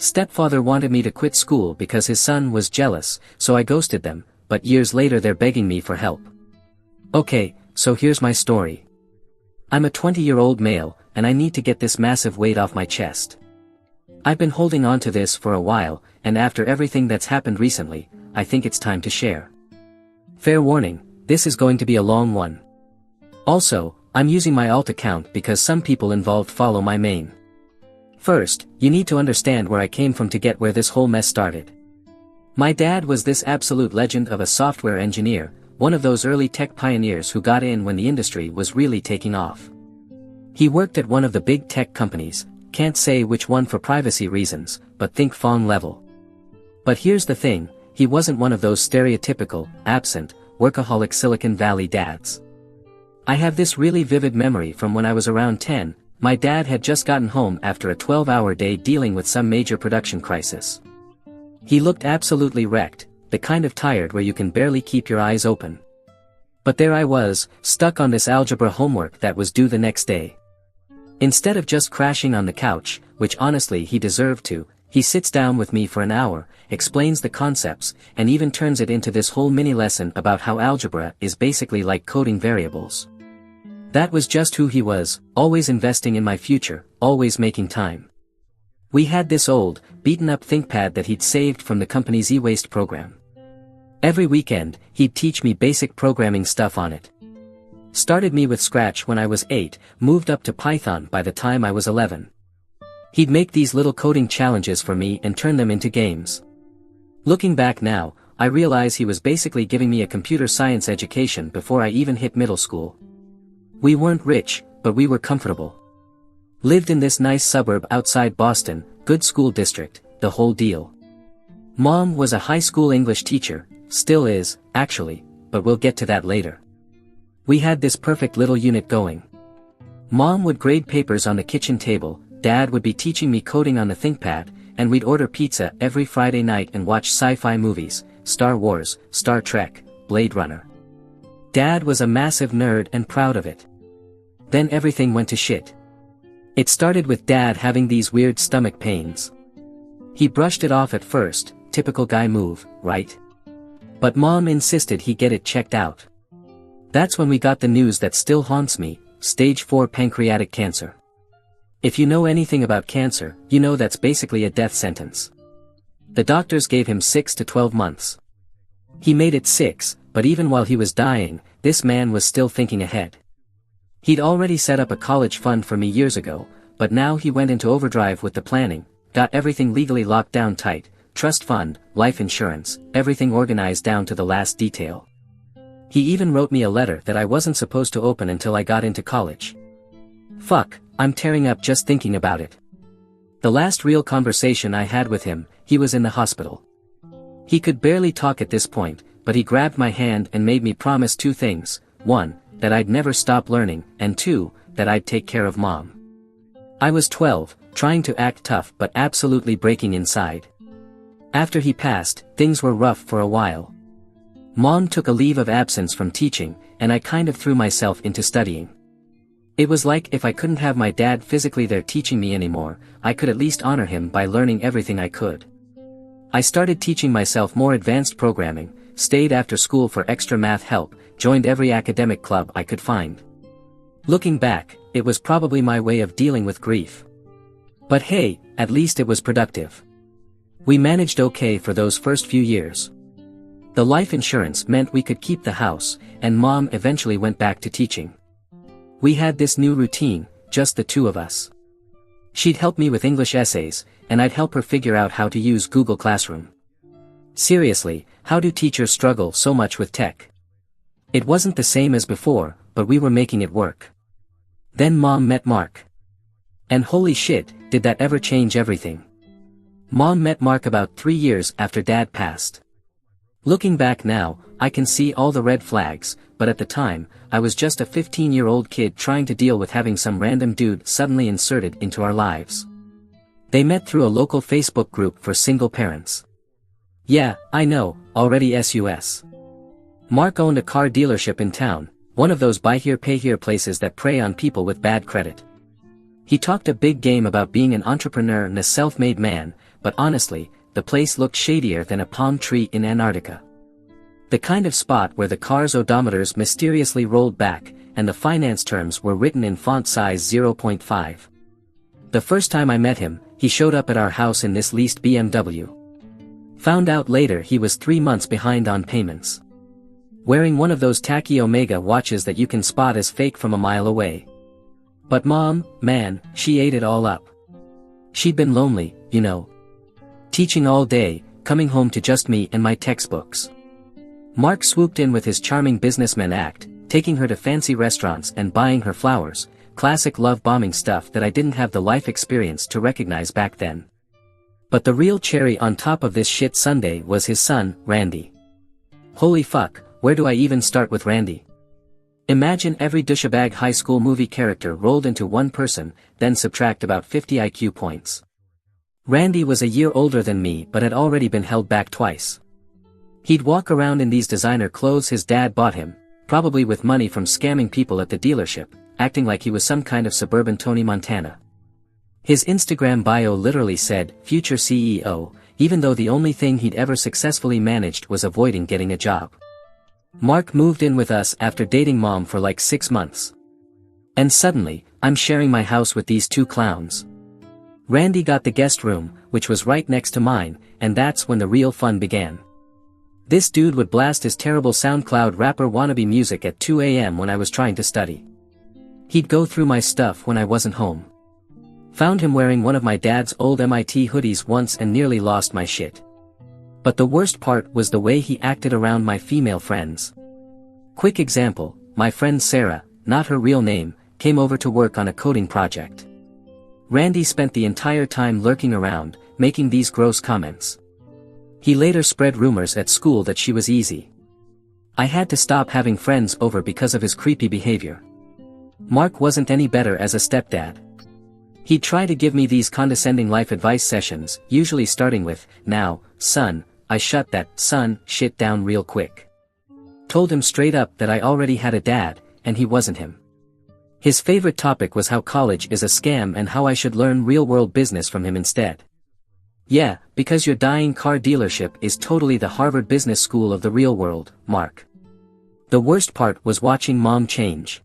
Stepfather wanted me to quit school because his son was jealous, so I ghosted them, but years later they're begging me for help. Okay, so here's my story. I'm a 20-year-old male, and I need to get this massive weight off my chest. I've been holding on to this for a while, and after everything that's happened recently, I think it's time to share. Fair warning, this is going to be a long one. Also, I'm using my alt account because some people involved follow my main. First, you need to understand where I came from to get where this whole mess started. My dad was this absolute legend of a software engineer, one of those early tech pioneers who got in when the industry was really taking off. He worked at one of the big tech companies, can't say which one for privacy reasons, but think Fong level. But here's the thing, he wasn't one of those stereotypical, absent, workaholic Silicon Valley dads. I have this really vivid memory from when I was around 10, my dad had just gotten home after a 12-hour day dealing with some major production crisis. He looked absolutely wrecked, the kind of tired where you can barely keep your eyes open. But there I was, stuck on this algebra homework that was due the next day. Instead of just crashing on the couch, which honestly he deserved to, he sits down with me for an hour, explains the concepts, and even turns it into this whole mini lesson about how algebra is basically like coding variables. That was just who he was, always investing in my future, always making time. We had this old, beaten-up ThinkPad that he'd saved from the company's e-waste program. Every weekend, he'd teach me basic programming stuff on it. Started me with Scratch when I was 8, moved up to Python by the time I was 11. He'd make these little coding challenges for me and turn them into games. Looking back now, I realize he was basically giving me a computer science education before I even hit middle school. We weren't rich, but we were comfortable. Lived in this nice suburb outside Boston, good school district, the whole deal. Mom was a high school English teacher, still is, actually, but we'll get to that later. We had this perfect little unit going. Mom would grade papers on the kitchen table, Dad would be teaching me coding on the ThinkPad, and we'd order pizza every Friday night and watch sci-fi movies, Star Wars, Star Trek, Blade Runner. Dad was a massive nerd and proud of it. Then everything went to shit. It started with Dad having these weird stomach pains. He brushed it off at first, typical guy move, right? But Mom insisted he get it checked out. That's when we got the news that still haunts me, stage 4 pancreatic cancer. If you know anything about cancer, you know that's basically a death sentence. The doctors gave him 6 to 12 months. He made it 6, but even while he was dying, this man was still thinking ahead. He'd already set up a college fund for me years ago, but now he went into overdrive with the planning, got everything legally locked down tight, trust fund, life insurance, everything organized down to the last detail. He even wrote me a letter that I wasn't supposed to open until I got into college. Fuck, I'm tearing up just thinking about it. The last real conversation I had with him, he was in the hospital. He could barely talk at this point, but he grabbed my hand and made me promise 2 things, 1, that I'd never stop learning, and 2, that I'd take care of Mom. I was 12, trying to act tough but absolutely breaking inside. After he passed, things were rough for a while. Mom took a leave of absence from teaching, and I kind of threw myself into studying. It was like if I couldn't have my dad physically there teaching me anymore, I could at least honor him by learning everything I could. I started teaching myself more advanced programming, stayed after school for extra math help, joined every academic club I could find. Looking back, it was probably my way of dealing with grief. But hey, at least it was productive. We managed okay for those first few years. The life insurance meant we could keep the house, and Mom eventually went back to teaching. We had this new routine, just the 2 of us. She'd help me with English essays, and I'd help her figure out how to use Google Classroom. Seriously, how do teachers struggle so much with tech? It wasn't the same as before, but we were making it work. Then Mom met Mark. And holy shit, did that ever change everything. Mom met Mark about 3 years after Dad passed. Looking back now, I can see all the red flags, but at the time, I was just a 15-year-old kid trying to deal with having some random dude suddenly inserted into our lives. They met through a local Facebook group for single parents. Yeah, I know, already sus. Mark owned a car dealership in town, one of those buy here pay here places that prey on people with bad credit. He talked a big game about being an entrepreneur and a self-made man, but honestly, the place looked shadier than a palm tree in Antarctica. The kind of spot where the car's odometers mysteriously rolled back, and the finance terms were written in font size 0.5. The first time I met him, he showed up at our house in this leased BMW. Found out later he was 3 months behind on payments. Wearing one of those tacky Omega watches that you can spot as fake from a mile away. But Mom, man, she ate it all up. She'd been lonely, you know. Teaching all day, coming home to just me and my textbooks. Mark swooped in with his charming businessman act, taking her to fancy restaurants and buying her flowers, classic love-bombing stuff that I didn't have the life experience to recognize back then. But the real cherry on top of this shit sundae was his son, Randy. Holy fuck, where do I even start with Randy? Imagine every douchebag high school movie character rolled into one person, then subtract about 50 IQ points. Randy was a year older than me but had already been held back twice. He'd walk around in these designer clothes his dad bought him, probably with money from scamming people at the dealership, acting like he was some kind of suburban Tony Montana. His Instagram bio literally said, "Future CEO," even though the only thing he'd ever successfully managed was avoiding getting a job. Mark moved in with us after dating Mom for like 6 months. And suddenly, I'm sharing my house with these two clowns. Randy got the guest room, which was right next to mine, and that's when the real fun began. This dude would blast his terrible SoundCloud rapper wannabe music at 2 a.m. when I was trying to study. He'd go through my stuff when I wasn't home. Found him wearing one of my dad's old MIT hoodies once and nearly lost my shit. But the worst part was the way he acted around my female friends. Quick example, my friend Sarah, not her real name, came over to work on a coding project. Randy spent the entire time lurking around, making these gross comments. He later spread rumors at school that she was easy. I had to stop having friends over because of his creepy behavior. Mark wasn't any better as a stepdad. He'd try to give me these condescending life advice sessions, usually starting with, "Now, son, I shut that son shit down real quick." Told him straight up that I already had a dad, and he wasn't him. His favorite topic was how college is a scam and how I should learn real-world business from him instead. Yeah, because your dying car dealership is totally the Harvard Business School of the real world, Mark. The worst part was watching Mom change.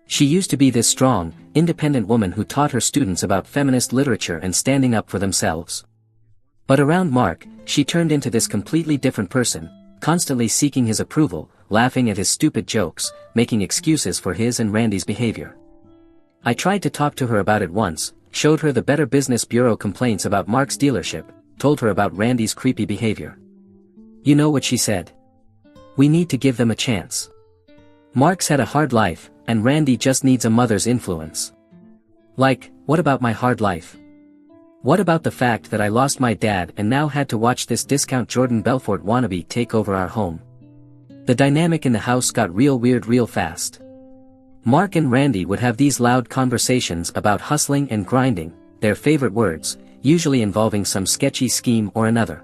She used to be this strong, independent woman who taught her students about feminist literature and standing up for themselves. But around Mark, she turned into this completely different person, constantly seeking his approval, laughing at his stupid jokes, making excuses for his and Randy's behavior. I tried to talk to her about it once, showed her the Better Business Bureau complaints about Mark's dealership, told her about Randy's creepy behavior. You know what she said? "We need to give them a chance. Mark's had a hard life, and Randy just needs a mother's influence." Like, what about my hard life? What about the fact that I lost my dad and now had to watch this discount Jordan Belfort wannabe take over our home? The dynamic in the house got real weird real fast. Mark and Randy would have these loud conversations about hustling and grinding, their favorite words, usually involving some sketchy scheme or another.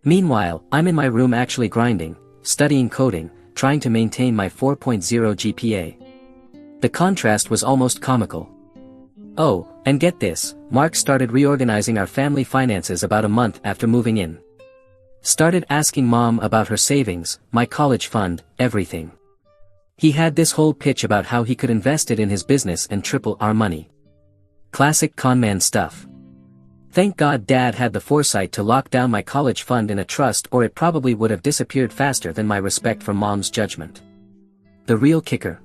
Meanwhile, I'm in my room actually grinding, studying coding, trying to maintain my 4.0 GPA. The contrast was almost comical. Oh, and get this, Mark started reorganizing our family finances about a month after moving in. Started asking Mom about her savings, my college fund, everything. He had this whole pitch about how he could invest it in his business and triple our money. Classic conman stuff. Thank God Dad had the foresight to lock down my college fund in a trust, or it probably would have disappeared faster than my respect for Mom's judgment. The real kicker.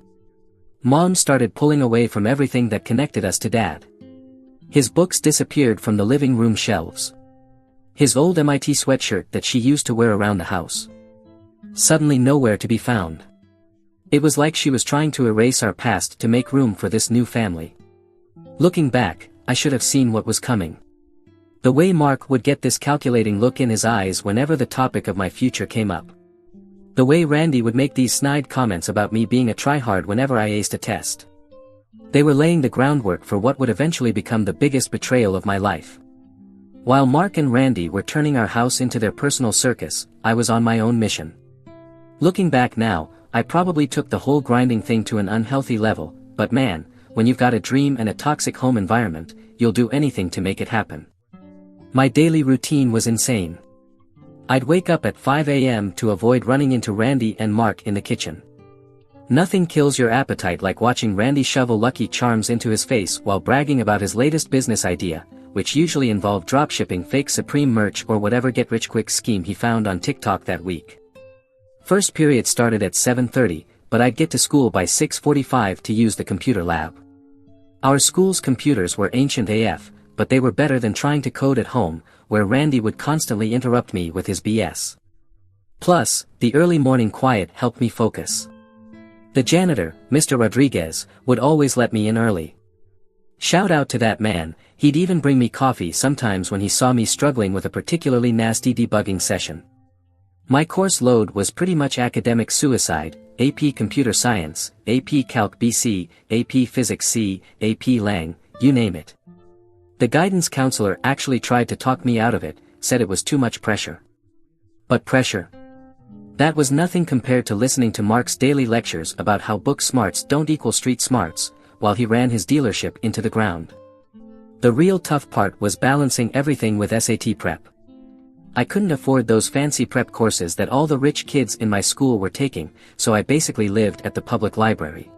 Mom started pulling away from everything that connected us to Dad. His books disappeared from the living room shelves. His old MIT sweatshirt that she used to wear around the house. Suddenly nowhere to be found. It was like she was trying to erase our past to make room for this new family. Looking back, I should have seen what was coming. The way Mark would get this calculating look in his eyes whenever the topic of my future came up. The way Randy would make these snide comments about me being a tryhard whenever I aced a test. They were laying the groundwork for what would eventually become the biggest betrayal of my life. While Mark and Randy were turning our house into their personal circus, I was on my own mission. Looking back now, I probably took the whole grinding thing to an unhealthy level, but man, when you've got a dream and a toxic home environment, you'll do anything to make it happen. My daily routine was insane. I'd wake up at 5 a.m. to avoid running into Randy and Mark in the kitchen. Nothing kills your appetite like watching Randy shovel Lucky Charms into his face while bragging about his latest business idea, which usually involved dropshipping fake Supreme merch or whatever get-rich-quick scheme he found on TikTok that week. First period started at 7:30, but I'd get to school by 6:45 to use the computer lab. Our school's computers were ancient AF, but they were better than trying to code at home, where Randy would constantly interrupt me with his BS. Plus, the early morning quiet helped me focus. The janitor, Mr. Rodriguez, would always let me in early. Shout out to that man, he'd even bring me coffee sometimes when he saw me struggling with a particularly nasty debugging session. My course load was pretty much academic suicide: AP Computer Science, AP Calc BC, AP Physics C, AP Lang, you name it. The guidance counselor actually tried to talk me out of it, said it was too much pressure. But pressure? That was nothing compared to listening to Mark's daily lectures about how book smarts don't equal street smarts, while he ran his dealership into the ground. The real tough part was balancing everything with SAT prep. I couldn't afford those fancy prep courses that all the rich kids in my school were taking, so I basically lived at the public library.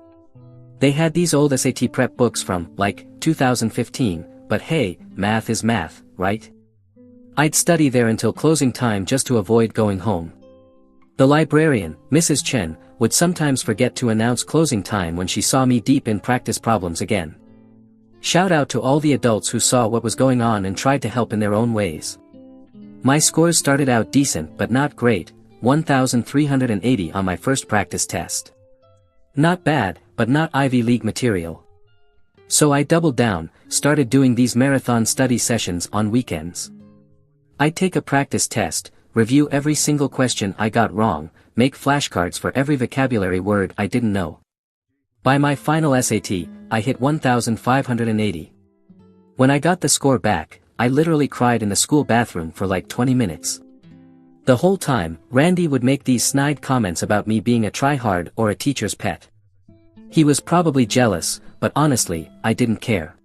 They had these old SAT prep books from, like, 2015, but hey, math is math, right? I'd study there until closing time just to avoid going home. The librarian, Mrs. Chen, would sometimes forget to announce closing time when she saw me deep in practice problems again. Shout out to all the adults who saw what was going on and tried to help in their own ways. My scores started out decent but not great, 1,380 on my first practice test. Not bad, but not Ivy League material. So I doubled down, started doing these marathon study sessions on weekends. I'd take a practice test, review every single question I got wrong, make flashcards for every vocabulary word I didn't know. By my final SAT, I hit 1,580. When I got the score back, I literally cried in the school bathroom for like 20 minutes. The whole time, Randy would make these snide comments about me being a tryhard or a teacher's pet. He was probably jealous, but honestly, I didn't care.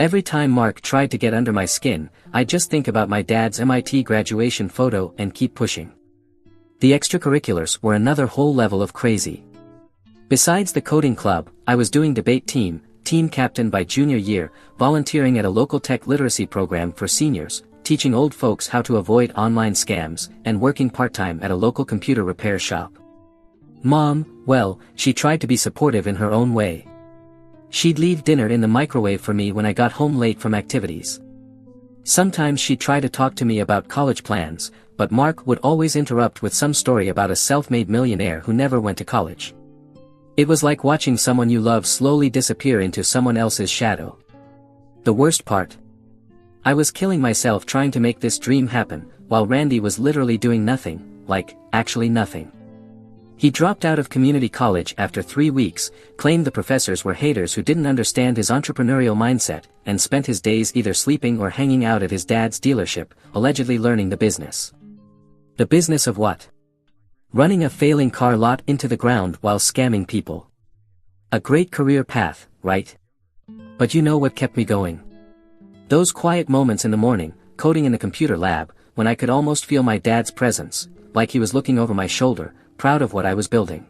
Every time Mark tried to get under my skin, I'd just think about my dad's MIT graduation photo and keep pushing. The extracurriculars were another whole level of crazy. Besides the coding club, I was doing debate team captain by junior year, volunteering at a local tech literacy program for seniors, teaching old folks how to avoid online scams, and working part-time at a local computer repair shop. Mom, well, she tried to be supportive in her own way. She'd leave dinner in the microwave for me when I got home late from activities. Sometimes she'd try to talk to me about college plans, but Mark would always interrupt with some story about a self-made millionaire who never went to college. It was like watching someone you love slowly disappear into someone else's shadow. The worst part? I was killing myself trying to make this dream happen, while Randy was literally doing nothing, like, actually nothing. He dropped out of community college after 3 weeks, claimed the professors were haters who didn't understand his entrepreneurial mindset, and spent his days either sleeping or hanging out at his dad's dealership, allegedly learning the business. The business of what? Running a failing car lot into the ground while scamming people. A great career path, right? But you know what kept me going? Those quiet moments in the morning, coding in the computer lab, when I could almost feel my dad's presence, like he was looking over my shoulder, proud of what I was building.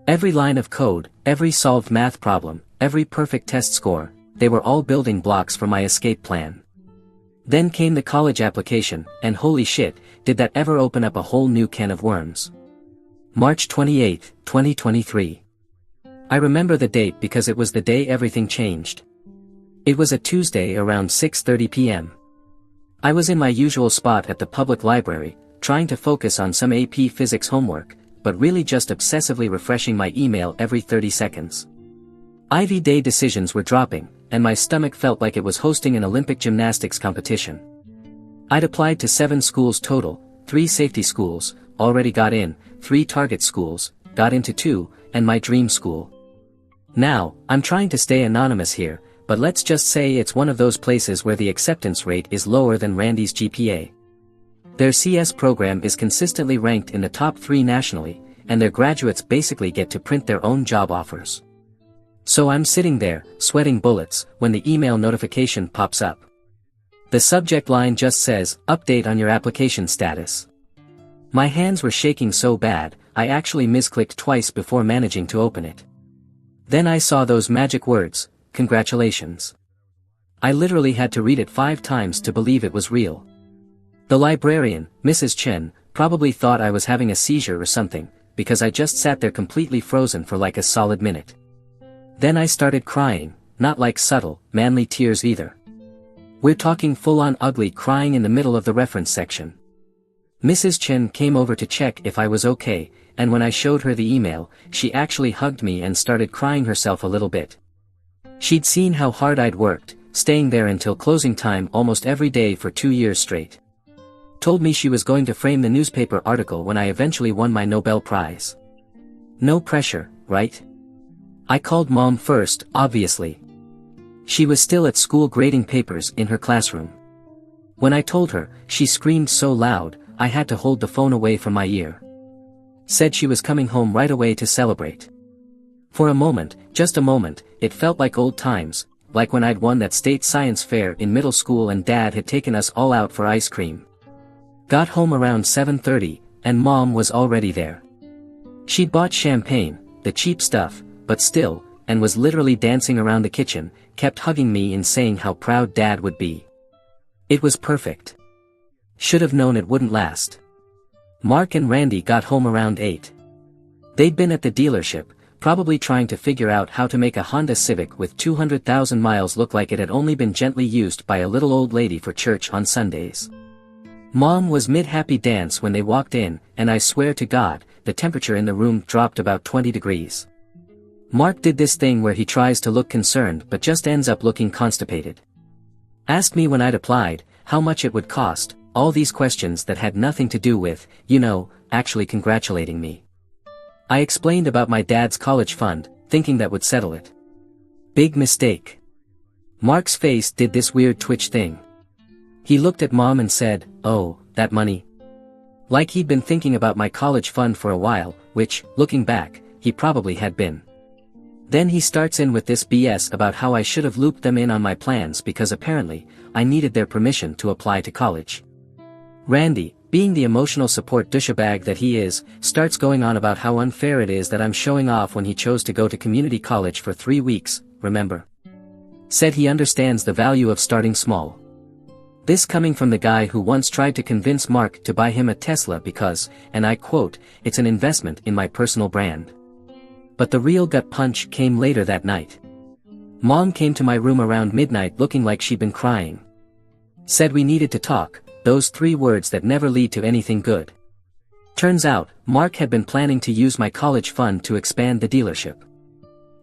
Every line of code, every solved math problem, every perfect test score, they were all building blocks for my escape plan. Then came the college application, and holy shit, did that ever open up a whole new can of worms. March 28, 2023. I remember the date because it was the day everything changed. It was a Tuesday around 6:30 p.m. I was in my usual spot at the public library, trying to focus on some AP Physics homework, but really just obsessively refreshing my email every 30 seconds. Ivy Day decisions were dropping, and my stomach felt like it was hosting an Olympic gymnastics competition. I'd applied to 7 schools total, 3 safety schools, already got in, 3 target schools, got into 2, and my dream school. Now, I'm trying to stay anonymous here, but let's just say it's one of those places where the acceptance rate is lower than Randy's GPA. Their CS program is consistently ranked in the top 3 nationally, and their graduates basically get to print their own job offers. So I'm sitting there, sweating bullets, when the email notification pops up. The subject line just says, "Update on your application status." My hands were shaking so bad, I actually misclicked twice before managing to open it. Then I saw those magic words, "Congratulations." I literally had to read it 5 times to believe it was real. The librarian, Mrs. Chen, probably thought I was having a seizure or something, because I just sat there completely frozen for like a solid minute. Then I started crying, not like subtle, manly tears either. We're talking full-on ugly crying in the middle of the reference section. Mrs. Chen came over to check if I was okay, and when I showed her the email, she actually hugged me and started crying herself a little bit. She'd seen how hard I'd worked, staying there until closing time almost every day for 2 years straight. Told me she was going to frame the newspaper article when I eventually won my Nobel Prize. No pressure, right? I called Mom first, obviously. She was still at school grading papers in her classroom. When I told her, she screamed so loud, I had to hold the phone away from my ear. Said she was coming home right away to celebrate. For a moment, just a moment, it felt like old times, like when I'd won that state science fair in middle school and Dad had taken us all out for ice cream. Got home around 7:30, and Mom was already there. She'd bought champagne, the cheap stuff, but still, and was literally dancing around the kitchen, kept hugging me and saying how proud Dad would be. It was perfect. Should have known it wouldn't last. Mark and Randy got home around 8. They'd been at the dealership, probably trying to figure out how to make a Honda Civic with 200,000 miles look like it had only been gently used by a little old lady for church on Sundays. Mom was mid-happy dance when they walked in, and I swear to God, the temperature in the room dropped about 20 degrees. Mark did this thing where he tries to look concerned but just ends up looking constipated. Asked me when I'd applied, how much it would cost, all these questions that had nothing to do with, actually congratulating me. I explained about my dad's college fund, thinking that would settle it. Big mistake. Mark's face did this weird twitch thing. He looked at Mom and said, "Oh, that money?" Like he'd been thinking about my college fund for a while, which, looking back, he probably had been. Then he starts in with this BS about how I should have looped them in on my plans because apparently, I needed their permission to apply to college. Randy, being the emotional support douchebag that he is, starts going on about how unfair it is that I'm showing off when he chose to go to community college for 3 weeks, remember? Said he understands the value of starting small. This coming from the guy who once tried to convince Mark to buy him a Tesla because, and I quote, "It's an investment in my personal brand." But the real gut punch came later that night. Mom came to my room around midnight looking like she'd been crying. Said we needed to talk, those 3 words that never lead to anything good. Turns out, Mark had been planning to use my college fund to expand the dealership.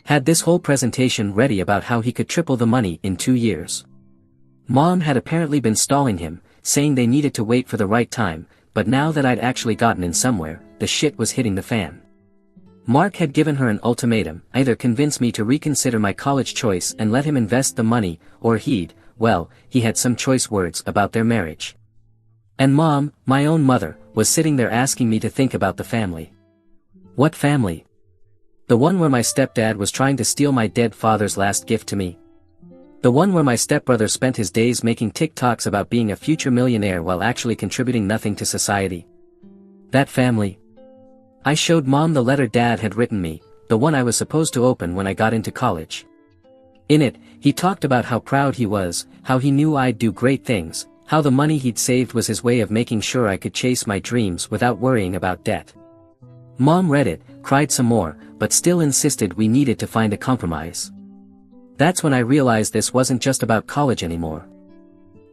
Had this whole presentation ready about how he could triple the money in 2 years. Mom had apparently been stalling him, saying they needed to wait for the right time, but now that I'd actually gotten in somewhere, the shit was hitting the fan. Mark had given her an ultimatum, either convince me to reconsider my college choice and let him invest the money, or he had some choice words about their marriage. And Mom, my own mother, was sitting there asking me to think about the family. What family? The one where my stepdad was trying to steal my dead father's last gift to me? The one where my stepbrother spent his days making TikToks about being a future millionaire while actually contributing nothing to society? That family? I showed Mom the letter Dad had written me, the one I was supposed to open when I got into college. In it, he talked about how proud he was, how he knew I'd do great things, how the money he'd saved was his way of making sure I could chase my dreams without worrying about debt. Mom read it, cried some more, but still insisted we needed to find a compromise. That's when I realized this wasn't just about college anymore.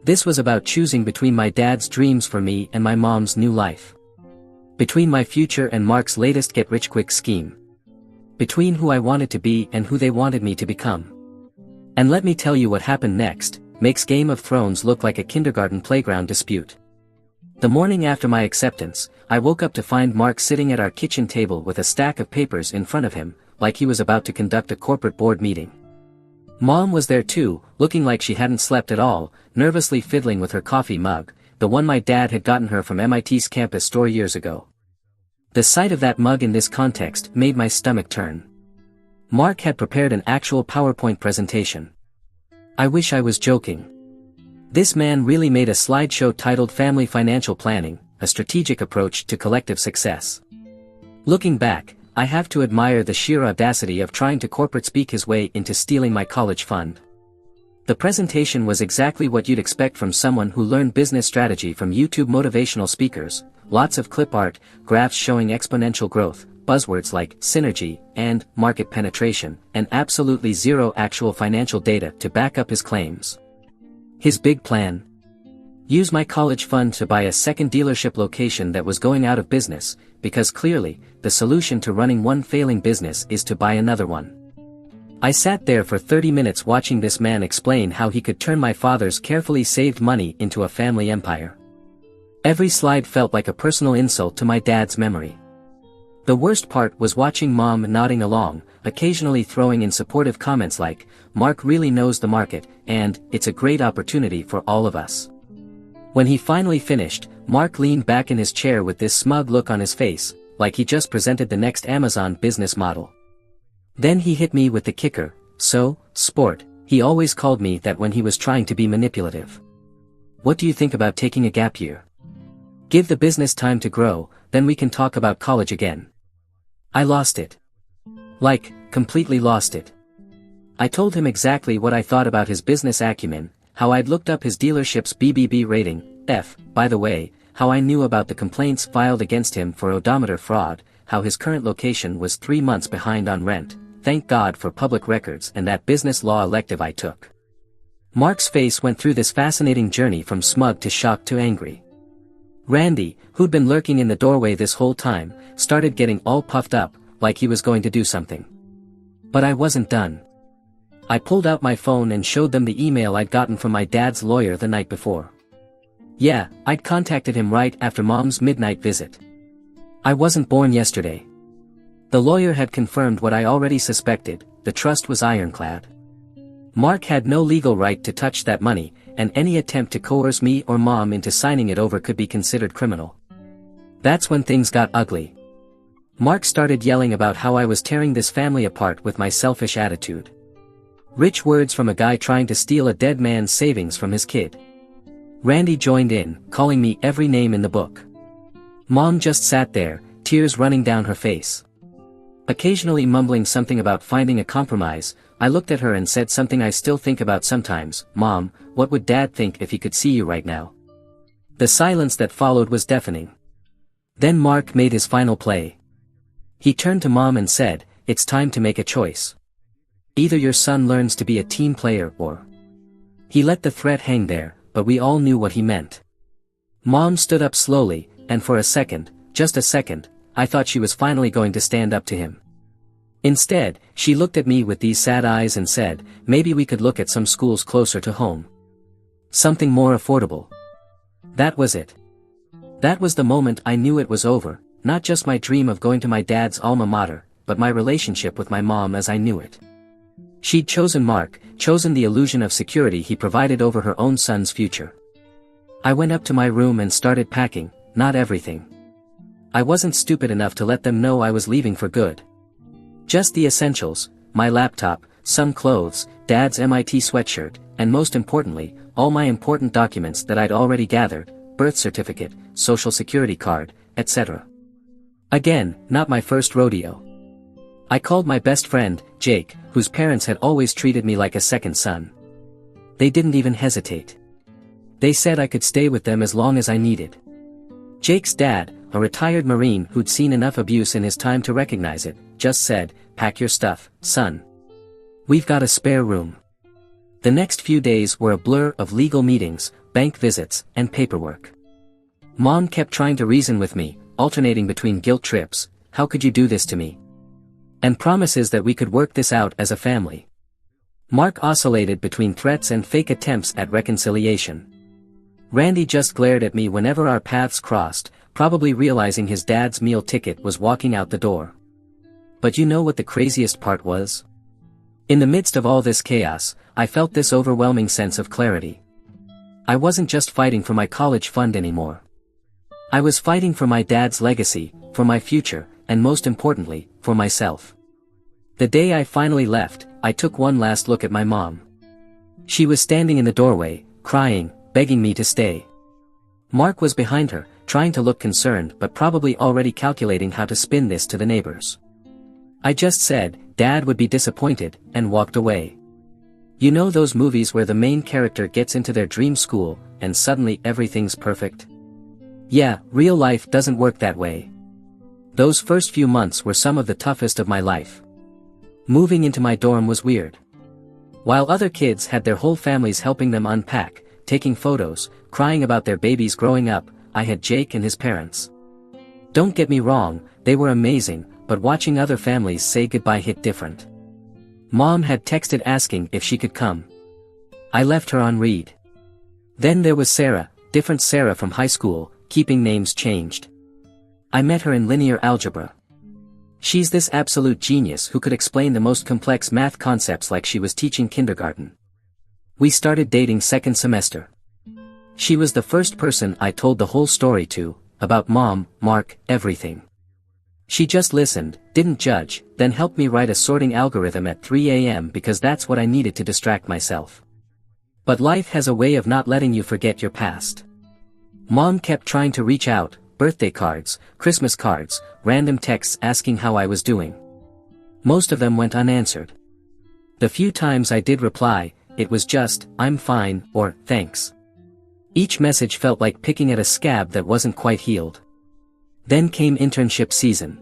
This was about choosing between my dad's dreams for me and my mom's new life. Between my future and Mark's latest get-rich-quick scheme. Between who I wanted to be and who they wanted me to become. And let me tell you what happened next, makes Game of Thrones look like a kindergarten playground dispute. The morning after my acceptance, I woke up to find Mark sitting at our kitchen table with a stack of papers in front of him, like he was about to conduct a corporate board meeting. Mom was there too, looking like she hadn't slept at all, nervously fiddling with her coffee mug, the one my dad had gotten her from MIT's campus store years ago. The sight of that mug in this context made my stomach turn. Mark had prepared an actual PowerPoint presentation. I wish I was joking. This man really made a slideshow titled Family Financial Planning, a strategic approach to collective success. Looking back, I have to admire the sheer audacity of trying to corporate speak his way into stealing my college fund. The presentation was exactly what you'd expect from someone who learned business strategy from YouTube motivational speakers, lots of clip art, graphs showing exponential growth, buzzwords like synergy and market penetration, and absolutely zero actual financial data to back up his claims. His big plan? Use my college fund to buy a second dealership location that was going out of business, because clearly, the solution to running one failing business is to buy another one. I sat there for 30 minutes watching this man explain how he could turn my father's carefully saved money into a family empire. Every slide felt like a personal insult to my dad's memory. The worst part was watching Mom nodding along, occasionally throwing in supportive comments like, "Mark really knows the market," and "It's a great opportunity for all of us." When he finally finished, Mark leaned back in his chair with this smug look on his face, like he just presented the next Amazon business model. Then he hit me with the kicker. "So, sport, he always called me that when he was trying to be manipulative. What do you think about taking a gap year? Give the business time to grow, then we can talk about college again." I lost it. Like, completely lost it. I told him exactly what I thought about his business acumen, how I'd looked up his dealership's BBB rating, by the way, how I knew about the complaints filed against him for odometer fraud, how his current location was 3 months behind on rent, thank God for public records, and that business law elective I took. Mark's face went through this fascinating journey from smug to shocked to angry. Randy, who'd been lurking in the doorway this whole time, started getting all puffed up, like he was going to do something. But I wasn't done. I pulled out my phone and showed them the email I'd gotten from my dad's lawyer the night before. Yeah, I'd contacted him right after Mom's midnight visit. I wasn't born yesterday. The lawyer had confirmed what I already suspected, the trust was ironclad. Mark had no legal right to touch that money, and any attempt to coerce me or Mom into signing it over could be considered criminal. That's when things got ugly. Mark started yelling about how I was tearing this family apart with my selfish attitude. Rich words from a guy trying to steal a dead man's savings from his kid. Randy joined in, calling me every name in the book. Mom just sat there, tears running down her face. Occasionally mumbling something about finding a compromise, I looked at her and said something I still think about sometimes, "Mom, what would Dad think if he could see you right now?" The silence that followed was deafening. Then Mark made his final play. He turned to Mom and said, "It's time to make a choice. Either your son learns to be a team player or..." He let the threat hang there, but we all knew what he meant. Mom stood up slowly, and for a second, just a second, I thought she was finally going to stand up to him. Instead, she looked at me with these sad eyes and said, "Maybe we could look at some schools closer to home. Something more affordable." That was it. That was the moment I knew it was over, not just my dream of going to my dad's alma mater, but my relationship with my mom as I knew it. She'd chosen Mark, chosen the illusion of security he provided over her own son's future. I went up to my room and started packing, not everything. I wasn't stupid enough to let them know I was leaving for good. Just the essentials, my laptop, some clothes, Dad's MIT sweatshirt, and most importantly, all my important documents that I'd already gathered, birth certificate, social security card, etc. Again, not my first rodeo. I called my best friend, Jake, whose parents had always treated me like a second son. They didn't even hesitate. They said I could stay with them as long as I needed. Jake's dad, a retired Marine who'd seen enough abuse in his time to recognize it, just said, "Pack your stuff, son. We've got a spare room." The next few days were a blur of legal meetings, bank visits, and paperwork. Mom kept trying to reason with me, alternating between guilt trips, "How could you do this to me?" and promises that we could work this out as a family. Mark oscillated between threats and fake attempts at reconciliation. Randy just glared at me whenever our paths crossed, probably realizing his dad's meal ticket was walking out the door. But you know what the craziest part was? In the midst of all this chaos, I felt this overwhelming sense of clarity. I wasn't just fighting for my college fund anymore. I was fighting for my dad's legacy, for my future, and most importantly, for myself. The day I finally left, I took one last look at my mom. She was standing in the doorway, crying, begging me to stay. Mark was behind her, trying to look concerned but probably already calculating how to spin this to the neighbors. I just said, Dad would be disappointed, and walked away. You know those movies where the main character gets into their dream school, and suddenly everything's perfect? Yeah, real life doesn't work that way. Those first few months were some of the toughest of my life. Moving into my dorm was weird. While other kids had their whole families helping them unpack, taking photos, crying about their babies growing up, I had Jake and his parents. Don't get me wrong, they were amazing, but watching other families say goodbye hit different. Mom had texted asking if she could come. I left her on read. Then there was Sarah, different Sarah from high school, keeping names changed. I met her in linear algebra. She's this absolute genius who could explain the most complex math concepts like she was teaching kindergarten. We started dating second semester. She was the first person I told the whole story to, about Mom, Mark, everything. She just listened, didn't judge, then helped me write a sorting algorithm at 3 a.m. because that's what I needed to distract myself. But life has a way of not letting you forget your past. Mom kept trying to reach out, birthday cards, Christmas cards, random texts asking how I was doing. Most of them went unanswered. The few times I did reply, it was just, I'm fine, or, thanks. Each message felt like picking at a scab that wasn't quite healed. Then came internship season.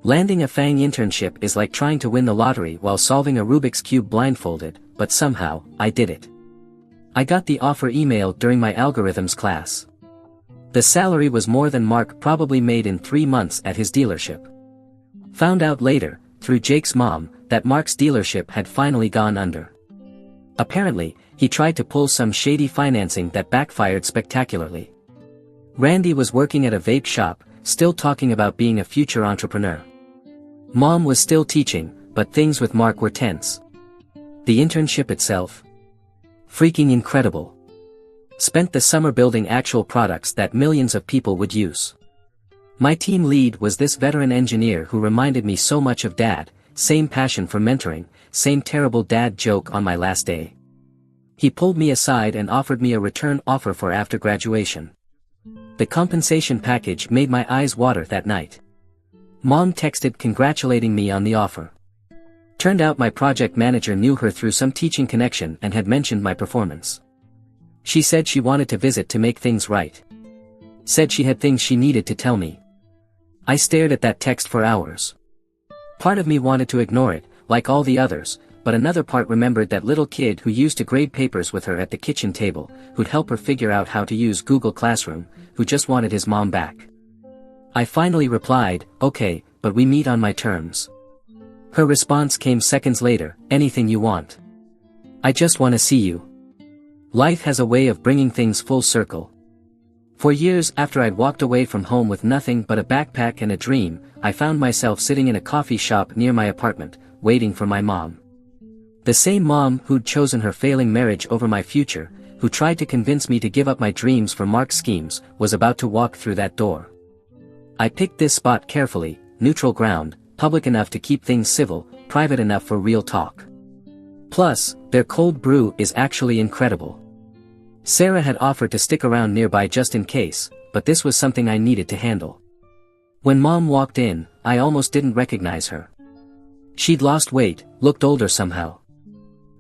Landing a FANG internship is like trying to win the lottery while solving a Rubik's Cube blindfolded, but somehow, I did it. I got the offer email during my algorithms class. The salary was more than Mark probably made in 3 months at his dealership. Found out later, through Jake's mom, that Mark's dealership had finally gone under. Apparently, he tried to pull some shady financing that backfired spectacularly. Randy was working at a vape shop, still talking about being a future entrepreneur. Mom was still teaching, but things with Mark were tense. The internship itself? Freaking incredible. Spent the summer building actual products that millions of people would use. My team lead was this veteran engineer who reminded me so much of Dad, same passion for mentoring, same terrible dad joke on my last day. He pulled me aside and offered me a return offer for after graduation. The compensation package made my eyes water that night. Mom texted congratulating me on the offer. Turned out my project manager knew her through some teaching connection and had mentioned my performance. She said she wanted to visit to make things right. Said she had things she needed to tell me. I stared at that text for hours. Part of me wanted to ignore it, like all the others, but another part remembered that little kid who used to grade papers with her at the kitchen table, who'd help her figure out how to use Google Classroom, who just wanted his mom back. I finally replied, okay, but we meet on my terms. Her response came seconds later, anything you want. I just want to see you. Life has a way of bringing things full circle. For years after I'd walked away from home with nothing but a backpack and a dream, I found myself sitting in a coffee shop near my apartment, waiting for my mom. The same mom who'd chosen her failing marriage over my future, who tried to convince me to give up my dreams for Mark's schemes, was about to walk through that door. I picked this spot carefully, neutral ground, public enough to keep things civil, private enough for real talk. Plus, their cold brew is actually incredible. Sarah had offered to stick around nearby just in case, but this was something I needed to handle. When Mom walked in, I almost didn't recognize her. She'd lost weight, looked older somehow.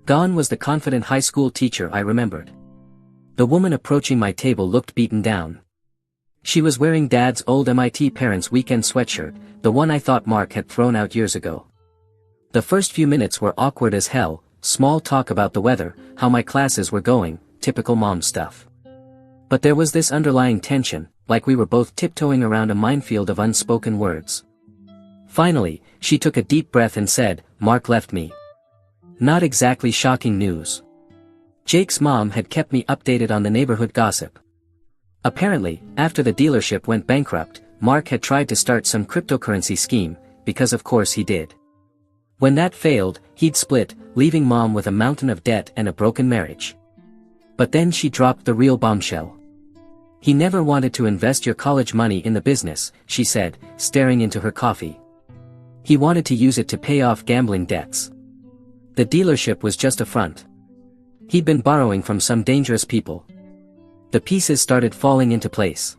Gone was the confident high school teacher I remembered. The woman approaching my table looked beaten down. She was wearing Dad's old MIT parents' weekend sweatshirt, the one I thought Mark had thrown out years ago. The first few minutes were awkward as hell, small talk about the weather, how my classes were going, typical mom stuff. But there was this underlying tension, like we were both tiptoeing around a minefield of unspoken words. Finally, she took a deep breath and said, Mark left me. Not exactly shocking news. Jake's mom had kept me updated on the neighborhood gossip. Apparently, after the dealership went bankrupt, Mark had tried to start some cryptocurrency scheme, because of course he did. When that failed, he'd split, leaving Mom with a mountain of debt and a broken marriage. But then she dropped the real bombshell. He never wanted to invest your college money in the business, she said, staring into her coffee. He wanted to use it to pay off gambling debts. The dealership was just a front. He'd been borrowing from some dangerous people. The pieces started falling into place.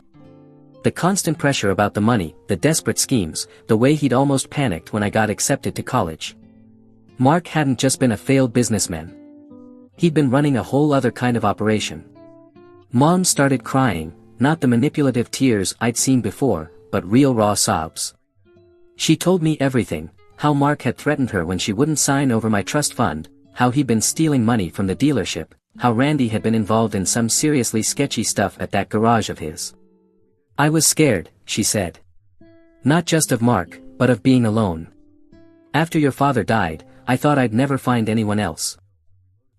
The constant pressure about the money, the desperate schemes, the way he'd almost panicked when I got accepted to college. Mark hadn't just been a failed businessman. He'd been running a whole other kind of operation. Mom started crying, not the manipulative tears I'd seen before, but real raw sobs. She told me everything, how Mark had threatened her when she wouldn't sign over my trust fund, how he'd been stealing money from the dealership, how Randy had been involved in some seriously sketchy stuff at that garage of his. I was scared, she said. Not just of Mark, but of being alone. After your father died, I thought I'd never find anyone else.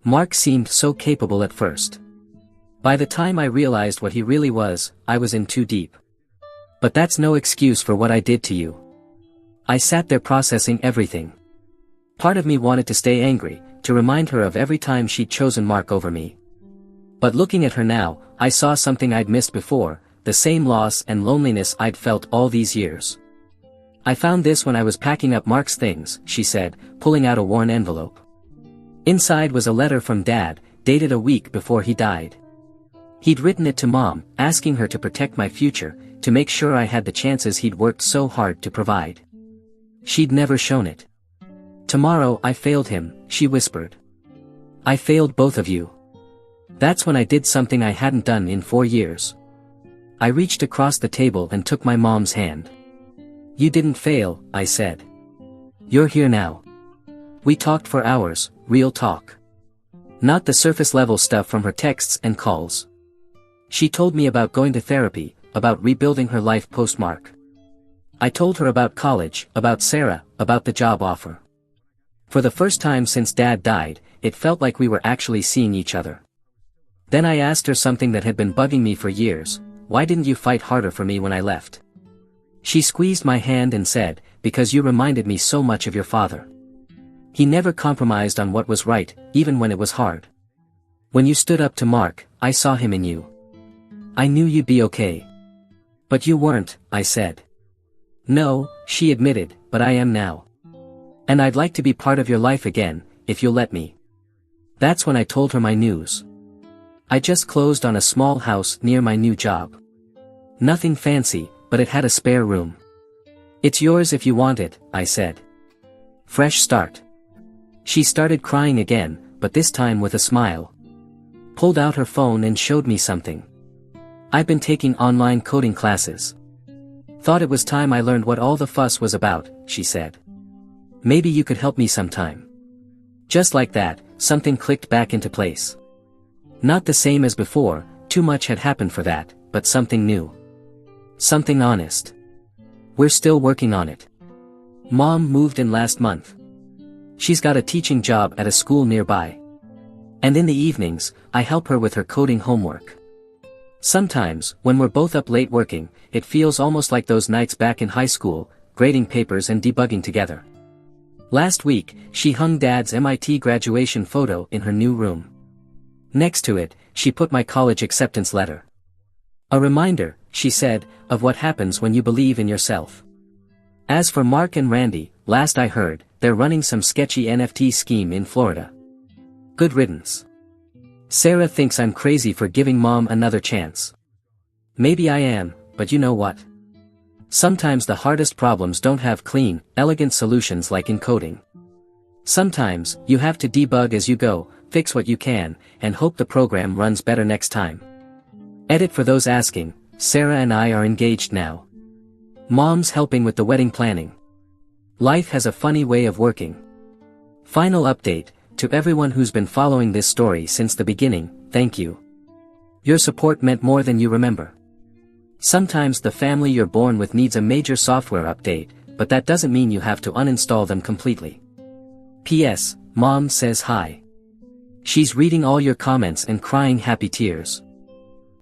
Mark seemed so capable at first. By the time I realized what he really was, I was in too deep. But that's no excuse for what I did to you. I sat there processing everything. Part of me wanted to stay angry, to remind her of every time she'd chosen Mark over me. But looking at her now, I saw something I'd missed before, the same loss and loneliness I'd felt all these years. I found this when I was packing up Mark's things, she said, pulling out a worn envelope. Inside was a letter from Dad, dated a week before he died. He'd written it to Mom, asking her to protect my future, to make sure I had the chances he'd worked so hard to provide. She'd never shown it. Tomorrow I failed him, she whispered. I failed both of you. That's when I did something I hadn't done in 4 years. I reached across the table and took my mom's hand. You didn't fail, I said. You're here now. We talked for hours, real talk. Not the surface level stuff from her texts and calls. She told me about going to therapy, about rebuilding her life post-Mark. I told her about college, about Sarah, about the job offer. For the first time since Dad died, it felt like we were actually seeing each other. Then I asked her something that had been bugging me for years. Why didn't you fight harder for me when I left? She squeezed my hand and said, because you reminded me so much of your father. He never compromised on what was right, even when it was hard. When you stood up to Mark, I saw him in you. I knew you'd be okay. But you weren't, I said. No, she admitted, but I am now. And I'd like to be part of your life again, if you'll let me. That's when I told her my news. I just closed on a small house near my new job. Nothing fancy, but it had a spare room. It's yours if you want it, I said. Fresh start. She started crying again, but this time with a smile. Pulled out her phone and showed me something. I've been taking online coding classes. Thought it was time I learned what all the fuss was about, she said. Maybe you could help me sometime. Just like that, something clicked back into place. Not the same as before, too much had happened for that, but something new. Something honest. We're still working on it. Mom moved in last month. She's got a teaching job at a school nearby. And in the evenings, I help her with her coding homework. Sometimes, when we're both up late working, it feels almost like those nights back in high school, grading papers and debugging together. Last week, she hung Dad's MIT graduation photo in her new room. Next to it, she put my college acceptance letter. A reminder, she said, of what happens when you believe in yourself. As for Mark and Randy, last I heard, they're running some sketchy NFT scheme in Florida. Good riddance. Sarah thinks I'm crazy for giving Mom another chance. Maybe I am, but you know what? Sometimes the hardest problems don't have clean, elegant solutions like in coding. Sometimes, you have to debug as you go, fix what you can, and hope the program runs better next time. Edit for those asking, Sarah and I are engaged now. Mom's helping with the wedding planning. Life has a funny way of working. Final update, to everyone who's been following this story since the beginning, thank you. Your support meant more than you remember. Sometimes the family you're born with needs a major software update, but that doesn't mean you have to uninstall them completely. P.S. Mom says hi. She's reading all your comments and crying happy tears.